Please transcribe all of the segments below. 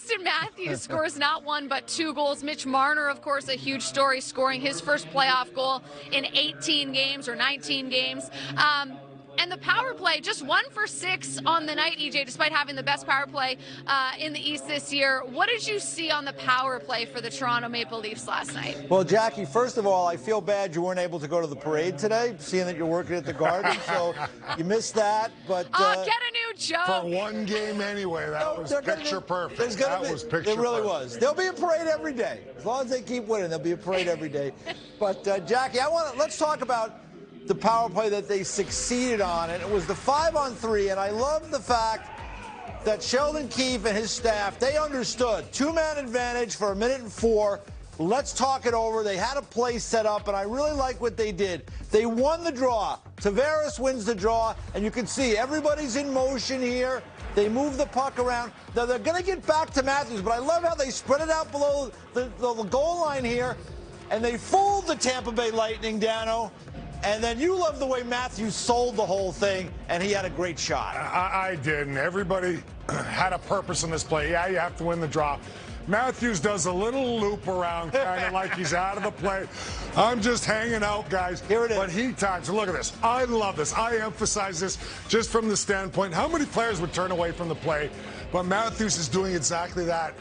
Austin Matthews scores not one but 2 goals. Mitch Marner, of course, a huge story, scoring his first playoff goal in 18 games or 19 games. And the power play, just 1 for 6 on the night, EJ, despite having the best power play in the East this year. What did you see on the power play for the Toronto Maple Leafs last night? Well, Jackie, first of all, I feel bad you weren't able to go to the parade today, seeing that you're working at the Garden, so you missed that. But get a new joke. For one game anyway, that was picture perfect. That was picture perfect. It really was. There'll be a parade every day. As long as they keep winning, there'll be a parade every day. But, Jackie, let's talk about the power play that they succeeded on, and it was the 5-on-3, and I love the fact that Sheldon Keefe and his staff, they understood. 2-man advantage for 1:04. Let's talk it over. They had a play set up, and I really like what they did. They won the draw. Tavares wins the draw, and you can see everybody's in motion here. They move the puck around. Now, they're going to get back to Matthews, but I love how they spread it out below the goal line here, and they fooled the Tampa Bay Lightning, Dano. And then you love the way Matthews sold the whole thing, and he had a great shot. I did, and everybody had a purpose in this play. Yeah, you have to win the draw. Matthews does a little loop around, kind of like he's out of the play. I'm just hanging out, guys. Here it is. But he times. Look at this. I love this. I emphasize this just from the standpoint. How many players would turn away from the play? But Matthews is doing exactly that,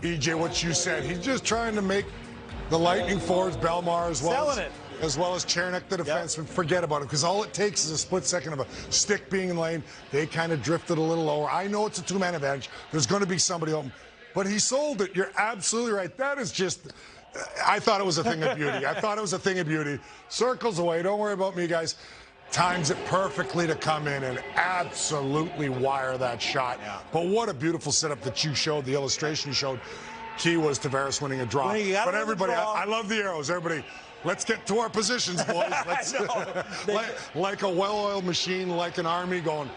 EJ, what you said. He's just trying to make the Lightning forwards, Belmar as well. Selling it. As well as Chernak, the defenseman, forget about it, because all it takes is a split second of a stick being in lane. They kind of drifted a little lower. I know it's a 2-man advantage. There's going to be somebody open. But he sold it. You're absolutely right. That is just, I thought it was a thing of beauty. I thought it was a thing of beauty. Circles away. Don't worry about me, guys. Times it perfectly to come in and absolutely wire that shot. Yeah. But what a beautiful setup that you showed, the illustration you showed. Key was Tavares winning a draw. But everybody, I love the arrows. Everybody, let's get to our positions, boys. Let's, like a well-oiled machine, like an army going,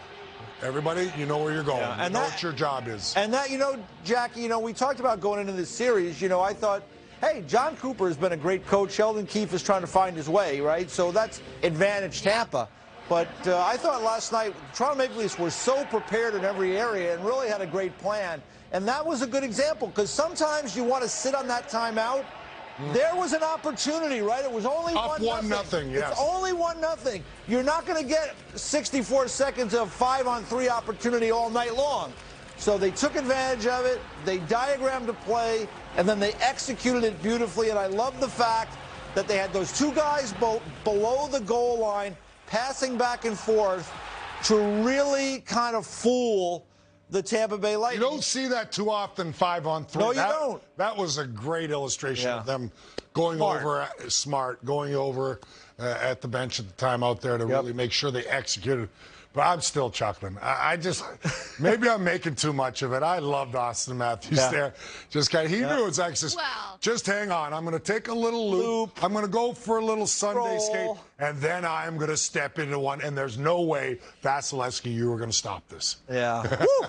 everybody, you know where you're going. Yeah, and you know what your job is. And that, Jackie, we talked about going into this series. I thought, hey, John Cooper has been a great coach. Sheldon Keefe is trying to find his way, right? So that's advantage Tampa. But I thought last night, Toronto Maple Leafs were so prepared in every area and really had a great plan. And that was a good example, because sometimes you want to sit on that timeout. There was an opportunity, right? It was only up 1-0. Yes. It's only 1-0. You're not going to get 64 seconds of 5-on-3 opportunity all night long. So they took advantage of it. They diagrammed a play, and then they executed it beautifully. And I love the fact that they had those 2 guys below the goal line passing back and forth to really kind of fool the Tampa Bay Lightning. You don't see that too often, 5-on-3. No, you don't. That was a great illustration of them going over at the bench at the time out there to really make sure they executed. But I'm still chuckling. Maybe I'm making too much of it. I loved Austin Matthews there. He knew it's actually just hang on. I'm going to take a little loop. I'm going to go for a little Sunday skate, and then I'm going to step into one. And there's no way, Vasilevsky, you were going to stop this. Yeah. Woo!